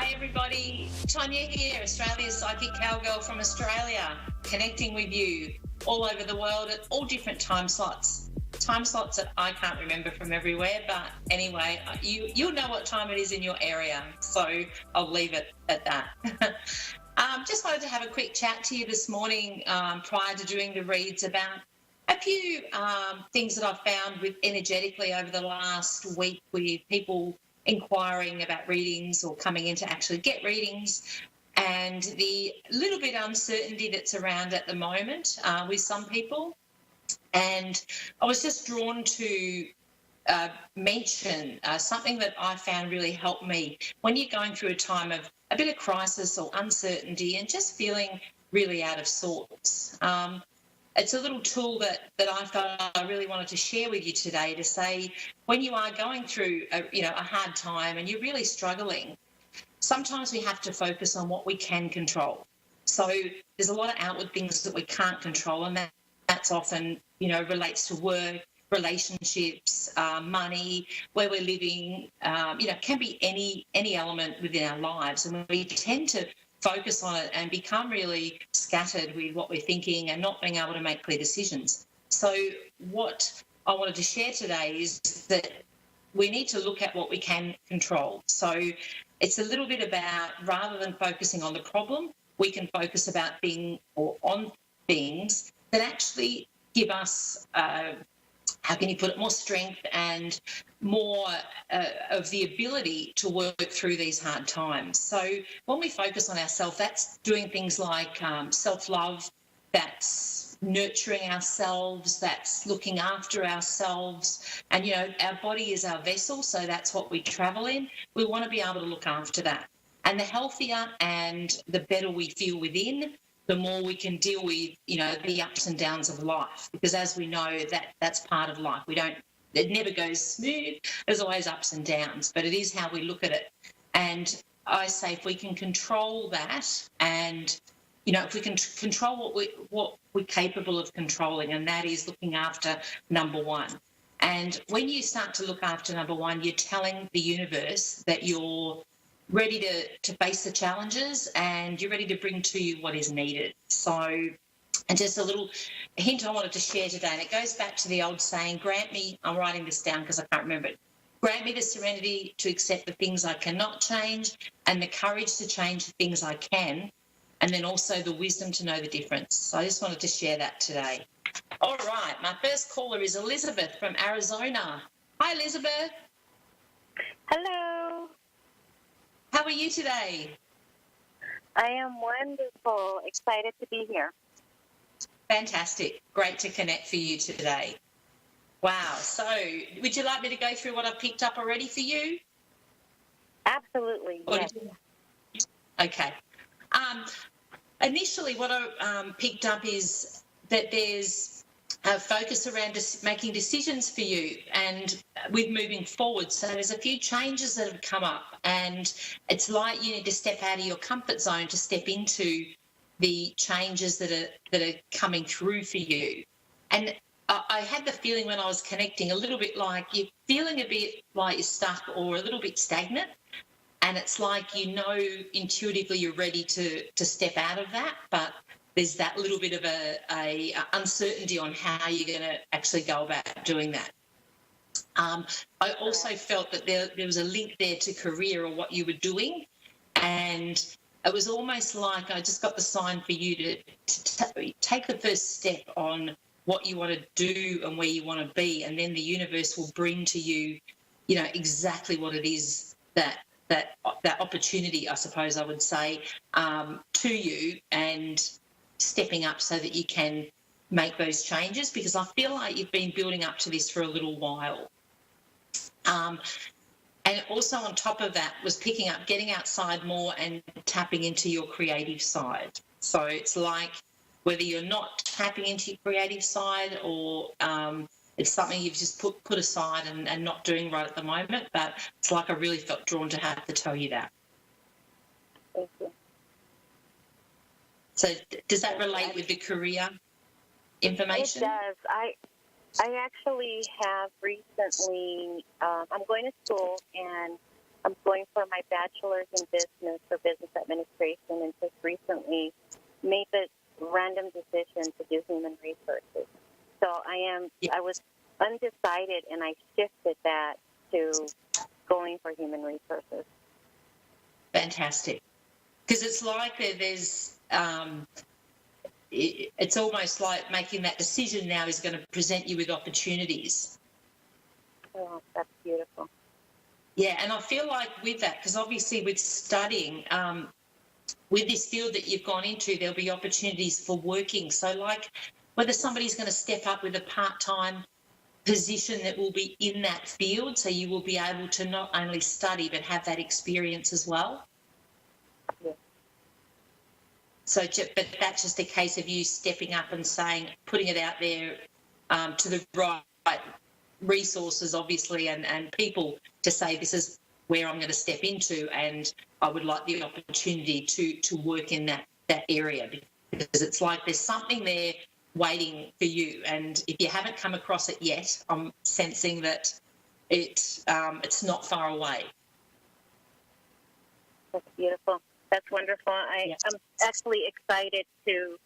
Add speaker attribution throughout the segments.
Speaker 1: Hi everybody, Tonia here, Australia's Psychic Cowgirl from Australia, connecting with you all over the world at all different time slots. Time slots that I can't remember from everywhere, but anyway, you'll know what time it is in your area, so I'll leave it at that. Just wanted to have a quick chat to you this morning prior to doing the reads about a few things that I've found with energetically over the last week with people inquiring about readings or coming in to actually get readings, and the little bit uncertainty that's around at the moment with some people. And I was just drawn to mention something that I found really helped me when you're going through a time of a bit of crisis or uncertainty and just feeling really out of sorts. It's a little tool that I felt I really wanted to share with you today to say when you are going through a hard time and you're really struggling, sometimes we have to focus on what we can control. So there's a lot of outward things that we can't control, and that's often, relates to work, relationships, money, where we're living, can be any element within our lives. And we tend to focus on it and become really scattered with what we're thinking and not being able to make clear decisions. So what I wanted to share today is that we need to look at what we can control. So it's a little bit about, rather than focusing on the problem, we can focus on things that actually give us how can you put it, more strength and more of the ability to work through these hard times. So when we focus on ourselves, that's doing things like self-love, that's nurturing ourselves, that's looking after ourselves. And, our body is our vessel, so that's what we travel in. We want to be able to look after that. And the healthier and the better we feel within, the more we can deal with, the ups and downs of life. Because as we know, that's part of life. It never goes smooth. There's always ups and downs, but it is how we look at it. And I say if we can control that and, if we can control what we're capable of controlling, and that is looking after number one. And when you start to look after number one, you're telling the universe that you're ready to face the challenges and you're ready to bring to you what is needed. So, and just a little hint I wanted to share today, and it goes back to the old saying, grant me, I'm writing this down because I can't remember it, grant me the serenity to accept the things I cannot change and the courage to change the things I can, and then also the wisdom to know the difference. So I just wanted to share that today. All right, my first caller is Elizabeth from Arizona. Hi, Elizabeth.
Speaker 2: Hello.
Speaker 1: How are you today?
Speaker 2: I am wonderful. Excited to be here.
Speaker 1: Fantastic. Great to connect for you today. Wow. So would you like me to go through what I've picked up already for you?
Speaker 2: Absolutely, yes.
Speaker 1: Okay. Initially, what I picked up is that there's a focus around making decisions for you and with moving forward. So there's a few changes that have come up, and it's like you need to step out of your comfort zone to step into the changes that are coming through for you. And I had the feeling when I was connecting a little bit like you're feeling a bit like you're stuck or a little bit stagnant, and it's like intuitively you're ready to step out of that, but there's that little bit of a uncertainty on how you're going to actually go about doing that. I also felt that there was a link there to career or what you were doing, and it was almost like I just got the sign for you to take the first step on what you want to do and where you want to be, and then the universe will bring to you, exactly what it is that opportunity, I suppose I would say, to you, and stepping up so that you can make those changes, because I feel like you've been building up to this for a little while. And also on top of that was picking up, getting outside more and tapping into your creative side. So it's like whether you're not tapping into your creative side or it's something you've just put aside and not doing right at the moment, but it's like I really felt drawn to have to tell you that.
Speaker 2: Thank you.
Speaker 1: So does that relate with the career information?
Speaker 2: It does. I actually have recently, I'm going to school, and I'm going for my bachelor's in business or business administration, and just recently made the random decision to do human resources. So I was undecided, and I shifted that to going for human resources.
Speaker 1: Fantastic. Because it's like it's almost like making that decision now is going to present you with opportunities.
Speaker 2: Oh, that's beautiful.
Speaker 1: Yeah, and I feel like with that, because obviously with studying, with this field that you've gone into, there'll be opportunities for working. So like whether somebody's going to step up with a part-time position that will be in that field, so you will be able to not only study but have that experience as well.
Speaker 2: Yeah.
Speaker 1: So, but that's just a case of you stepping up and saying, putting it out there to the right resources, obviously, and people to say, this is where I'm going to step into, and I would like the opportunity to work in that area, because it's like there's something there waiting for you. And if you haven't come across it yet, I'm sensing that it's not far away.
Speaker 2: That's beautiful. That's wonderful. I'm actually excited to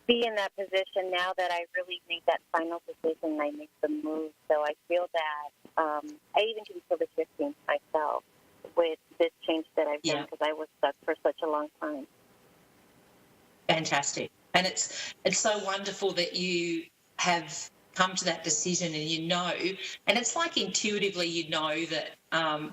Speaker 2: be in that position now that I really made that final decision and I made the move. So I feel that I even can feel the shifting myself with this change that I've done, because I was stuck for such a long time.
Speaker 1: Fantastic. And it's so wonderful that you have come to that decision, and you know, and it's like intuitively you know that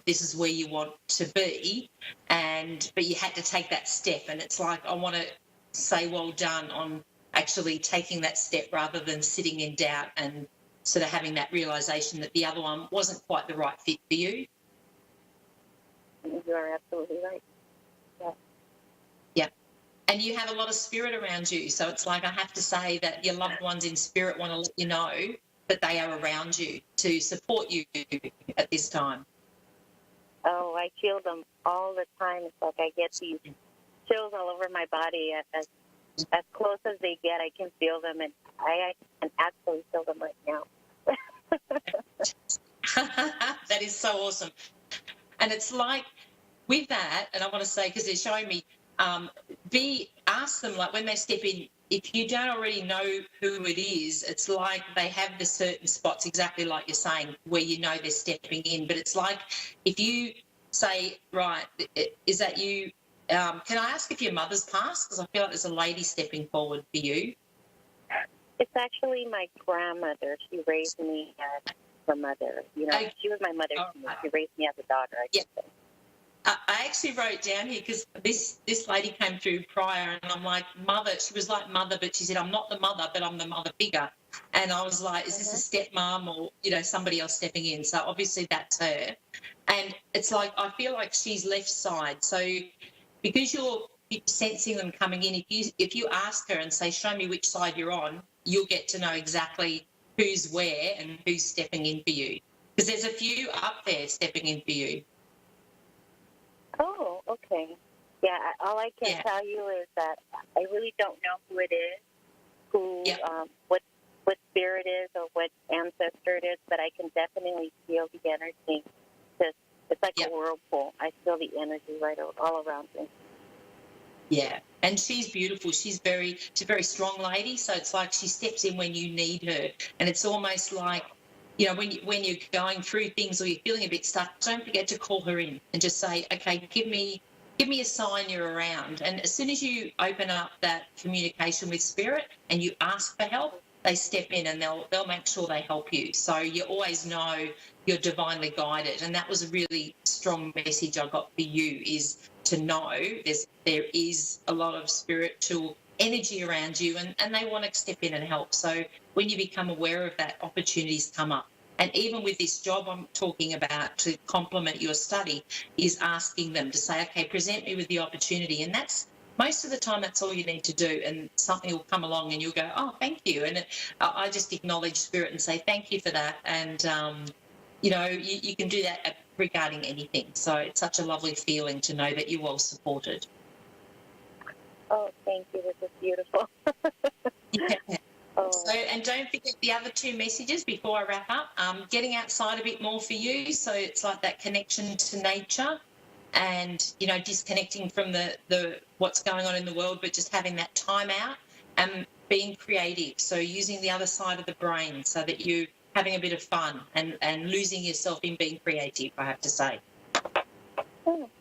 Speaker 1: this is where you want to be, but you had to take that step. And it's like, I want to say well done on actually taking that step rather than sitting in doubt and sort of having that realisation that the other one wasn't quite the right fit for you.
Speaker 2: You are absolutely right. Yeah.
Speaker 1: Yeah. And you have a lot of spirit around you. So it's like, I have to say that your loved ones in spirit want to let you know that they are around you to support you at this time.
Speaker 2: Oh, I feel them all the time. It's like I get these chills all over my body. As close as they get, I can feel them, and I can actually feel them right now.
Speaker 1: That is so awesome. And it's like with that, and I want to say, because they're showing me, ask them, like when they step in, if you don't already know who it is, it's like they have the certain spots, exactly like you're saying, where you know they're stepping in. But it's like if you say, right, is that you? Can I ask if your mother's passed? Because I feel like there's a lady stepping forward for you.
Speaker 2: It's actually my grandmother. She raised me as her mother. You know, she was my mother. She raised me as a daughter, I guess. Yeah.
Speaker 1: I actually wrote down here because this lady came through prior, and I'm like, mother. She was like mother, but she said, I'm not the mother, but I'm the mother figure. And I was like, is this a stepmom or, you know, somebody else stepping in? So obviously that's her. And it's like, I feel like she's left side. So because you're sensing them coming in, if you ask her and say, show me which side you're on, you'll get to know exactly who's where and who's stepping in for you. Because there's a few up there stepping in for you.
Speaker 2: Oh, okay. Yeah, all I can tell you is that I really don't know who it is, what spirit is or what ancestor it is, but I can definitely feel the energy. It's like a whirlpool. I feel the energy right all around me. Yeah.
Speaker 1: And she's beautiful. She's a very strong lady, so it's like she steps in when you need her. And it's almost like, you know, when you're going through things or you're feeling a bit stuck, don't forget to call her in and just say, okay, give me a sign you're around. And as soon as you open up that communication with spirit and you ask for help, they step in and they'll make sure they help you. So you always know you're divinely guided. And that was a really strong message I got for you, is to know there is a lot of spiritual energy around you, and they want to step in and help. So when you become aware of that, opportunities come up. And even with this job I'm talking about to complement your study, is asking them to say, okay, present me with the opportunity. And that's most of the time, that's all you need to do. And something will come along and you'll go, oh, thank you. And I just acknowledge spirit and say, thank you for that. And, you know, you can do that regarding anything. So it's such a lovely feeling to know that you're well supported.
Speaker 2: Oh, thank you. This is beautiful.
Speaker 1: Yeah.
Speaker 2: Oh,
Speaker 1: And don't forget the other two messages before I wrap up. Getting outside a bit more for you, so it's like that connection to nature, and disconnecting from the what's going on in the world, but just having that time out and being creative. So using the other side of the brain, so that you're having a bit of fun and losing yourself in being creative, I have to say.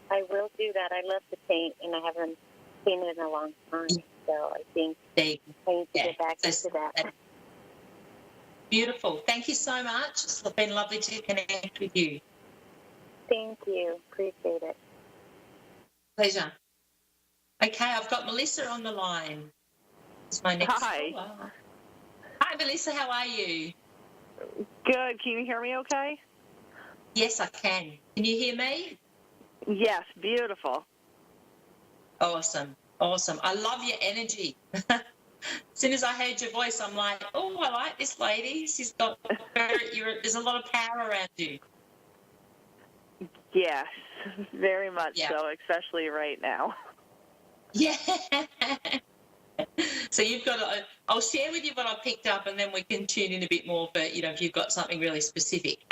Speaker 2: I will do that. I love to paint, and I haven't painted in a long time, so I think I need to get back into that.
Speaker 1: Beautiful. Thank you so much. It's been lovely to connect with you.
Speaker 2: Thank you. Appreciate it.
Speaker 1: Pleasure. Okay, I've got Melissa on the line. It's my next
Speaker 3: Hi.
Speaker 1: caller. Hi, Melissa. How are you?
Speaker 3: Good. Can you hear me okay?
Speaker 1: Yes, I can. Can you hear me?
Speaker 3: Yes, beautiful.
Speaker 1: Awesome. Awesome. I love your energy. As soon as I heard your voice, I'm like, oh, I like this lady. She's got there's a lot of power around you.
Speaker 3: Yes, very much
Speaker 1: Yeah.
Speaker 3: so, especially right now.
Speaker 1: Yeah. So you've got I'll share with you what I picked up, and then we can tune in a bit more for, if you've got something really specific.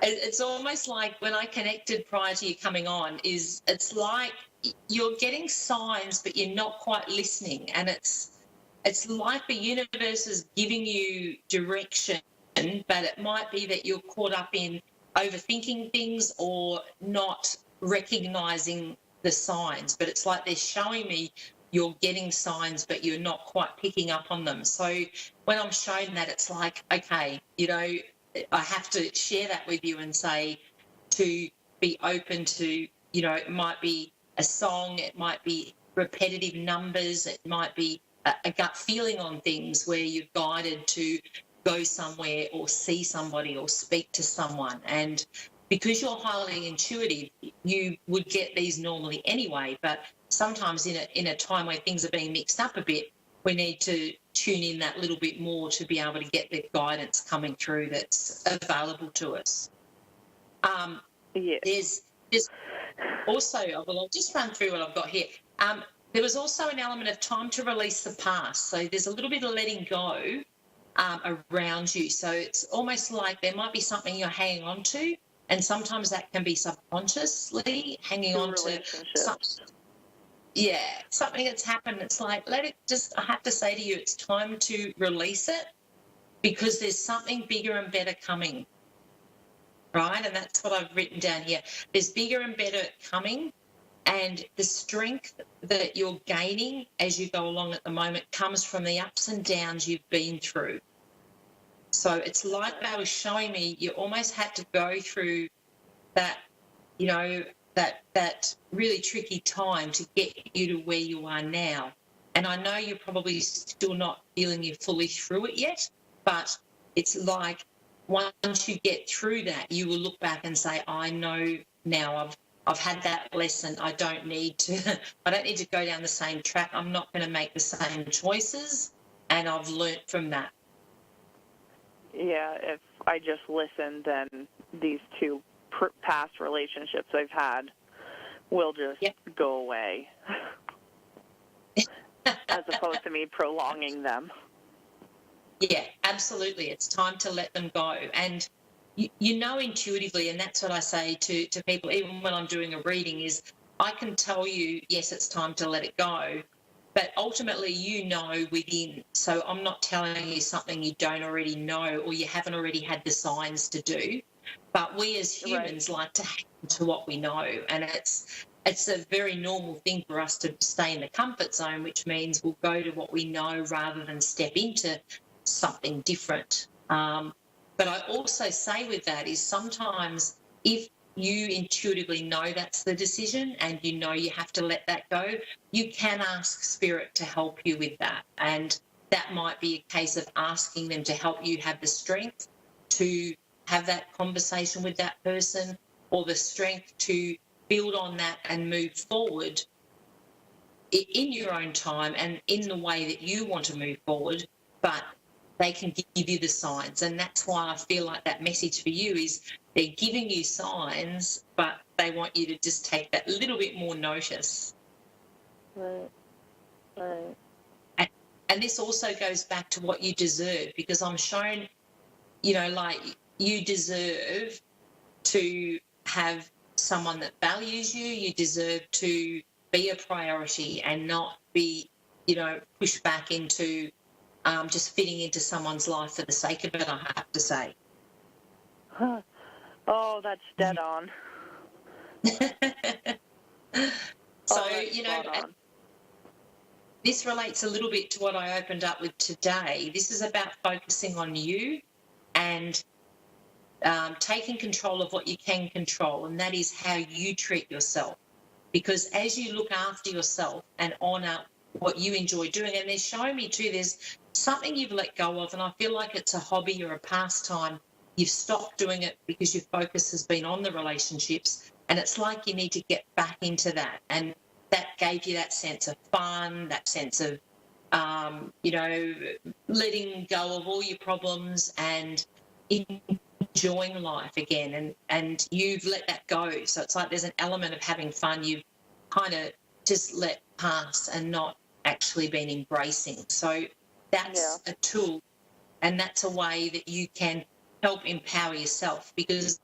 Speaker 1: It's almost like when I connected prior to you coming on, it's like you're getting signs, but you're not quite listening. And it's like the universe is giving you direction, but it might be that you're caught up in overthinking things or not recognizing the signs. But it's like they're showing me you're getting signs, but you're not quite picking up on them. So when I'm shown that, it's like, okay, I have to share that with you and say to be open to, it might be a song, it might be repetitive numbers, it might be a gut feeling on things where you're guided to go somewhere or see somebody or speak to someone. And because you're highly intuitive, you would get these normally anyway, but sometimes in a time where things are being mixed up a bit, we need to tune in that little bit more to be able to get the guidance coming through that's available to us.
Speaker 3: Yeah.
Speaker 1: There's also, I'll just run through what I've got here. There was also an element of time to release the past. So there's a little bit of letting go around you. So it's almost like there might be something you're hanging on to, and sometimes that can be subconsciously hanging on to something. Yeah, something that's happened. It's like, I have to say to you, it's time to release it, because there's something bigger and better coming, right? And that's what I've written down here. There's bigger and better coming, and the strength that you're gaining as you go along at the moment comes from the ups and downs you've been through. So it's like they were showing me you almost had to go through that, that really tricky time to get you to where you are now. And I know you're probably still not feeling you're fully through it yet, but it's like once you get through that, you will look back and say, I know now I've had that lesson. I don't need to go down the same track. I'm not going to make the same choices, and I've learnt from that.
Speaker 3: Yeah, if I just listened, then these two past relationships I've had will just go away, as opposed to me prolonging them.
Speaker 1: Yeah, absolutely. It's time to let them go. And you know intuitively, and that's what I say to people, even when I'm doing a reading, is I can tell you, yes, it's time to let it go, but ultimately you know within. So I'm not telling you something you don't already know or you haven't already had the signs to do. But we as humans like to hang to what we know, and it's a very normal thing for us to stay in the comfort zone, which means we'll go to what we know rather than step into something different. But I also say with that is sometimes if you intuitively know that's the decision and you know you have to let that go, you can ask Spirit to help you with that. And that might be a case of asking them to help you have the strength to have that conversation with that person, or the strength to build on that and move forward in your own time and in the way that you want to move forward, but they can give you the signs. And that's why I feel like that message for you is they're giving you signs, but they want you to just take that little bit more notice.
Speaker 2: Right.
Speaker 1: and this also goes back to what you deserve, because I'm shown, like you deserve to have someone that values you. You deserve to be a priority and not be, pushed back into just fitting into someone's life for the sake of it, I have to say.
Speaker 3: Huh. Oh, that's dead on.
Speaker 1: So,
Speaker 3: spot on.
Speaker 1: this relates a little bit to what I opened up with today. This is about focusing on you and taking control of what you can control, and that is how you treat yourself. Because as you look after yourself and honour what you enjoy doing, and they're showing me too, there's something you've let go of, and I feel like it's a hobby or a pastime. You've stopped doing it because your focus has been on the relationships, and it's like you need to get back into that. And that gave you that sense of fun, that sense of, letting go of all your problems and enjoying life again. And you've let that go. So it's like there's an element of having fun you've kind of just let pass and not actually been embracing. So that's a tool, and that's a way that you can help empower yourself, because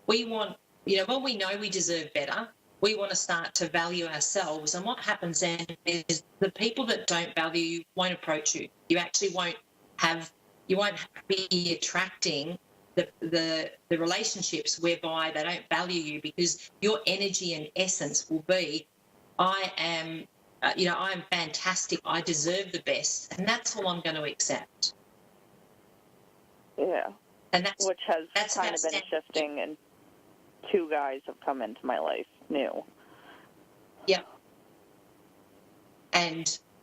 Speaker 1: we want, when we know we deserve better, we want to start to value ourselves. And what happens then is the people that don't value you won't approach you. You actually won't be attracting the relationships whereby they don't value you, because your energy and essence will be, I am fantastic, I deserve the best, and that's all I'm going to accept.
Speaker 3: Yeah.
Speaker 1: And
Speaker 3: which has kind of been shifting, and 2 guys have come into my life new.
Speaker 1: Yeah.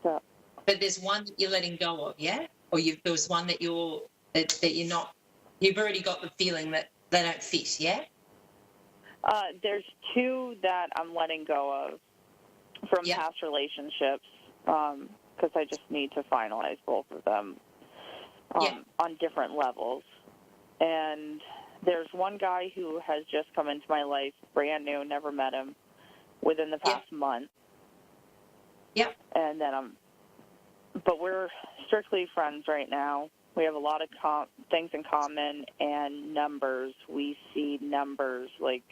Speaker 1: But there's one that you're letting go of, yeah? Or there was one that you're not, you've already got the feeling that they don't fit, yeah?
Speaker 3: There's 2 that I'm letting go of from past relationships, because I just need to finalize both of them on different levels. And there's one guy who has just come into my life, brand new, never met him, within the past month.
Speaker 1: Yep.
Speaker 3: And then but we're strictly friends right now. We have a lot of things in common, and numbers. We see numbers like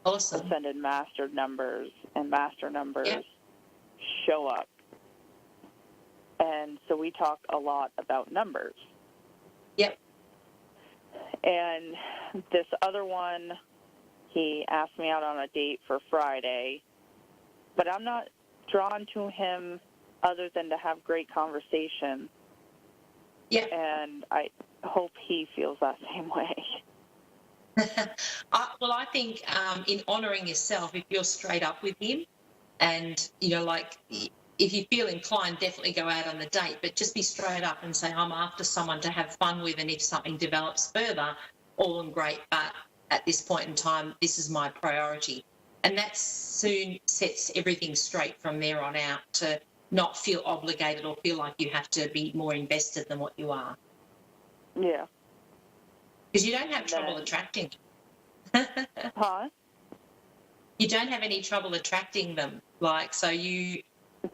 Speaker 1: awesome.
Speaker 3: Ascended master numbers and master numbers show up. And so we talk a lot about numbers.
Speaker 1: Yep.
Speaker 3: And this other one, he asked me out on a date for Friday, but I'm not drawn to him other than to have great conversation.
Speaker 1: Yeah.
Speaker 3: And I hope he feels that same way.
Speaker 1: Well, I think in honouring yourself, if you're straight up with him, and, if you feel inclined, definitely go out on the date, but just be straight up and say, I'm after someone to have fun with, and if something develops further, all and great, but at this point in time, this is my priority. And that soon sets everything straight from there on out, to not feel obligated or feel like you have to be more invested than what you are.
Speaker 3: Yeah.
Speaker 1: Because you don't have trouble attracting them.
Speaker 3: Huh?
Speaker 1: You don't have any trouble attracting them. So you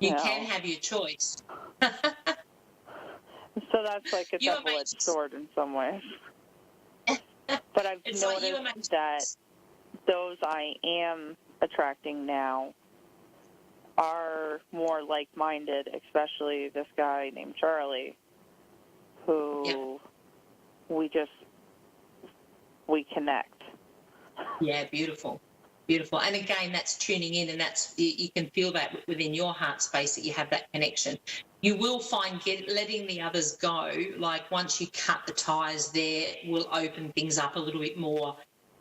Speaker 1: can have your choice.
Speaker 3: So that's like a double-edged sword in some ways. But I've noticed that those I am attracting now are more like-minded, especially this guy named Charlie, who we connect.
Speaker 1: Yeah, beautiful. Beautiful. And again, that's tuning in, and that's, you can feel that within your heart space, that you have that connection. You will find letting the others go, like once you cut the ties there, will open things up a little bit more,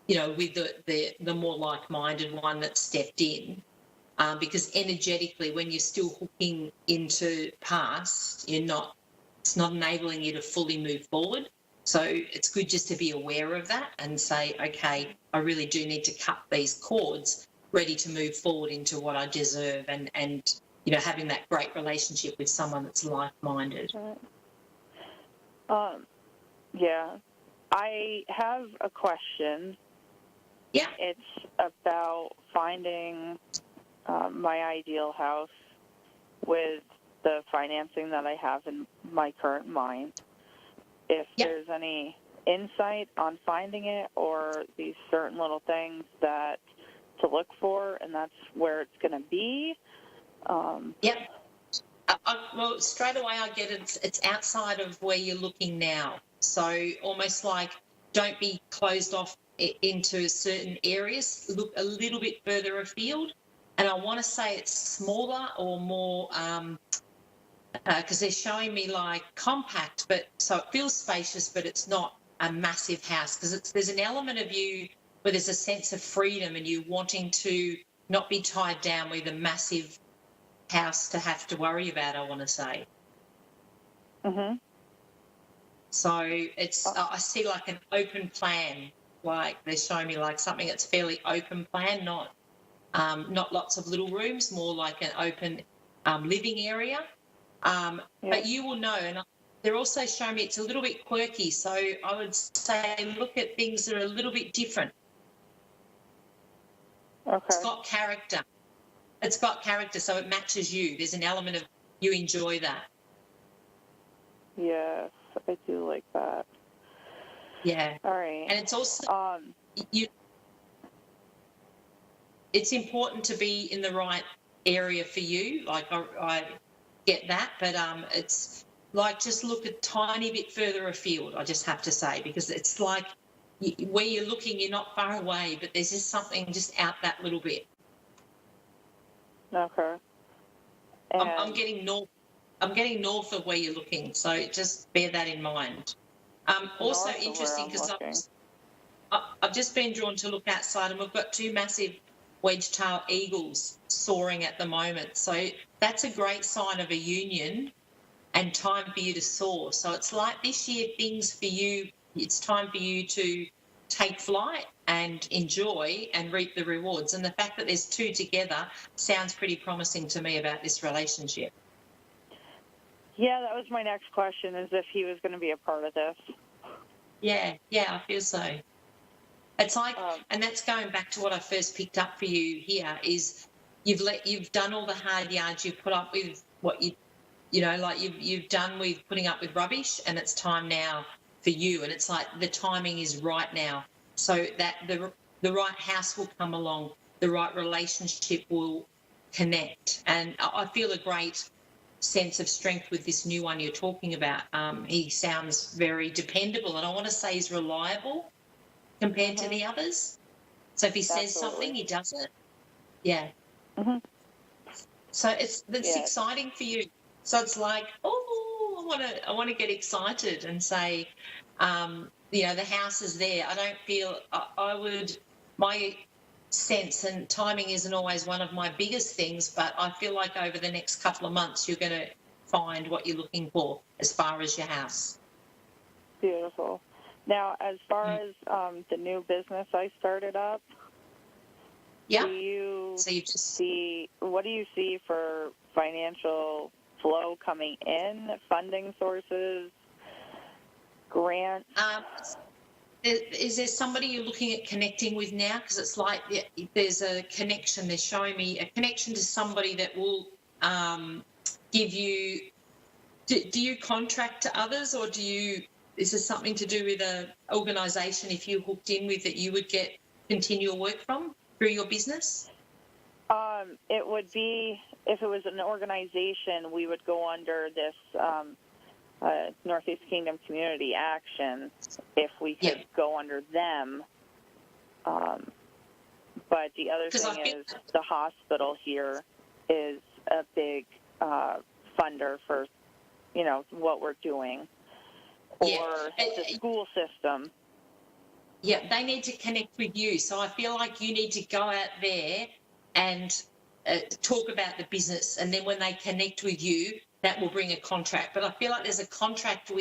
Speaker 1: with the more like-minded one that stepped in. Because energetically, when you're still hooking into past, it's not enabling you to fully move forward. So it's good just to be aware of that and say, okay, I really do need to cut these cords, ready to move forward into what I deserve, and having that great relationship with someone that's like-minded.
Speaker 3: Yeah. I have a question.
Speaker 1: Yeah.
Speaker 3: It's about finding my ideal house with the financing that I have in my current mind. If there's any insight on finding it or these certain little things that to look for, and that's where it's going to be.
Speaker 1: Well, straight away I get it. It's outside of where you're looking now. So almost like don't be closed off into certain areas. Look a little bit further afield. And I want to say it's smaller or more, because they're showing me like compact, but so it feels spacious, but it's not a massive house, because there's an element of you where there's a sense of freedom and you wanting to not be tied down with a massive house to have to worry about, I want to say.
Speaker 3: Mhm.
Speaker 1: So it's, I see like an open plan, like they're showing me like something that's fairly open plan, not lots of little rooms, more like an open living area. But you will know, and they're also showing me it's a little bit quirky. So I would say look at things that are a little bit different.
Speaker 3: Okay.
Speaker 1: It's got character. It's got character, so it matches you. There's an element of you enjoy that.
Speaker 3: Yes, I do like that.
Speaker 1: Yeah.
Speaker 3: All right.
Speaker 1: And it's also it's important to be in the right area for you. Like I get that, but it's like just look a tiny bit further afield, I just have to say, because it's like where you're looking, you're not far away, but there's just something just out that little bit.
Speaker 3: Okay. And
Speaker 1: I'm getting north. I'm getting north of where you're looking, so just bear that in mind. Also
Speaker 3: north of
Speaker 1: interesting
Speaker 3: where I'm
Speaker 1: because I've just been drawn to look outside, and we've got two massive wedge-tail eagles soaring at the moment. So that's a great sign of a union and time for you to soar. So it's like this year, things for you, it's time for you to take flight and enjoy and reap the rewards. And the fact that there's two together sounds pretty promising to me about this relationship.
Speaker 3: Yeah, that was my next question, is if he was going to be a part of this.
Speaker 1: Yeah, I feel so. It's like, and that's going back to what I first picked up for you here, is you've done all the hard yards, you've put up with what you've done with putting up with rubbish, and it's time now for you. And it's like the timing is right now, so that the right house will come along, the right relationship will connect. And I feel a great sense of strength with this new one you're talking about. He sounds very dependable, and I want to say he's reliable compared to the others. So if he says something, he does it. Yeah.
Speaker 3: Mm-hmm.
Speaker 1: So it's exciting for you. So it's like, I want to get excited and say, the house is there. I don't feel my sense, and timing isn't always one of my biggest things, but I feel like over the next couple of months you're going to find what you're looking for as far as your house.
Speaker 3: Beautiful. Now, as far as the new business I started up, what do you see for financial flow coming in, funding sources, grants?
Speaker 1: Is there somebody you're looking at connecting with now? Because it's like there's a connection. They're showing me a connection to somebody that will give you. Do you contract to others, or is there something to do with an organisation if you hooked in with that you would get continual work from through your business?
Speaker 3: It would be, if it was an organization, we would go under this Northeast Kingdom Community Action if we could go under them. But the other thing is the hospital here is a big funder for, what we're doing. Or the school system.
Speaker 1: Yeah, they need to connect with you. So I feel like you need to go out there and talk about the business, and then when they connect with you, that will bring a contract. But I feel like there's a contract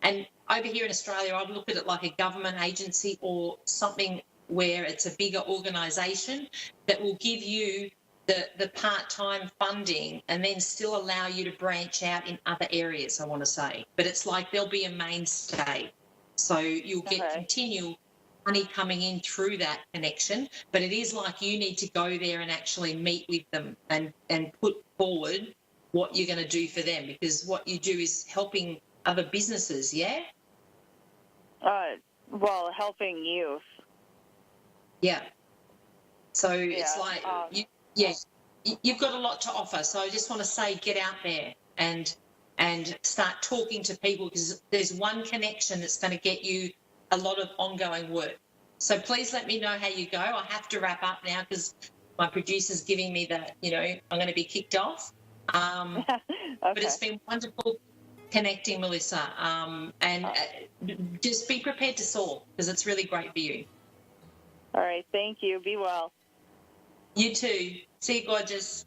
Speaker 1: and over here in Australia, I'd look at it like a government agency or something where it's a bigger organisation that will give you the part-time funding and then still allow you to branch out in other areas, I want to say. But it's like there'll be a mainstay. So you'll get continual money coming in through that connection, but it is like you need to go there and actually meet with them and put forward what you're going to do for them, because what you do is helping other businesses, yeah?
Speaker 3: Well, helping youth.
Speaker 1: Yeah. So it's
Speaker 3: Yeah,
Speaker 1: like, you've got a lot to offer. So I just want to say, get out there and start talking to people, because there's one connection that's going to get you a lot of ongoing work. So please let me know how you go. I have to wrap up now because my producer's giving me that, I'm going to be kicked off.
Speaker 3: Okay.
Speaker 1: But it's been wonderful connecting, Melissa. And just be prepared to soar, because it's really great for you.
Speaker 3: All right. Thank you. Be well.
Speaker 1: You too. See you, gorgeous.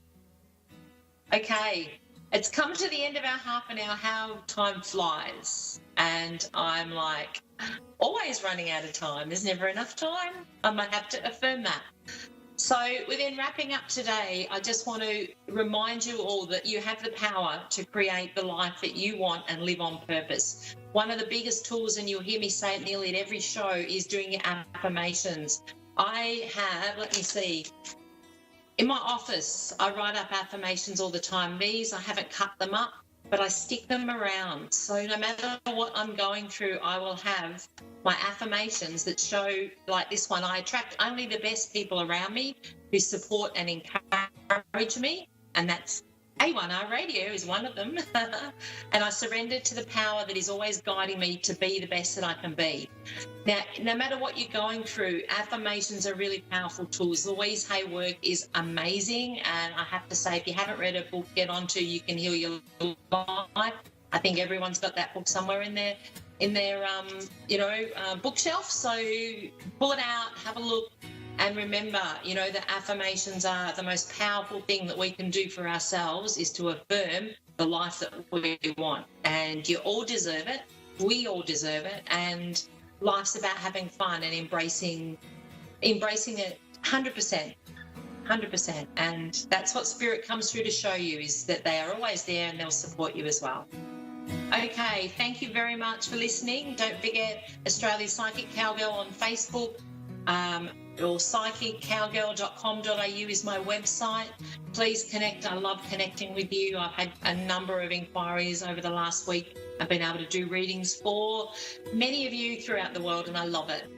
Speaker 1: Okay. It's come to the end of our half an hour. How time flies. And I'm like, always running out of time. There's never enough time. I might have to affirm that. So within wrapping up today, I just want to remind you all that you have the power to create the life that you want and live on purpose. One of the biggest tools, and you'll hear me say it nearly at every show, is doing your affirmations. I have, let me see, in my office, I write up affirmations all the time. These, I haven't cut them up, but I stick them around. So no matter what I'm going through, I will have my affirmations that show, like this one, I attract only the best people around me who support and encourage me. And that's A1R Radio is one of them. And I surrender to the power that is always guiding me to be the best that I can be. Now, no matter what you're going through, affirmations are really powerful tools. Louise Hay work is amazing. And I have to say, if you haven't read her book, get onto You Can Heal Your Life. I think everyone's got that book somewhere in their bookshelf. So pull it out, have a look. And remember, that affirmations are the most powerful thing that we can do for ourselves, is to affirm the life that we want. And you all deserve it. We all deserve it. And life's about having fun and embracing it 100%. 100%. And that's what Spirit comes through to show you, is that they are always there and they'll support you as well. Okay, thank you very much for listening. Don't forget Australia's Psychic Cowgirl on Facebook. Or psychiccowgirl.com.au is my website. Please connect. I love connecting with you. I've had a number of inquiries over the last week. I've been able to do readings for many of you throughout the world, and I love it.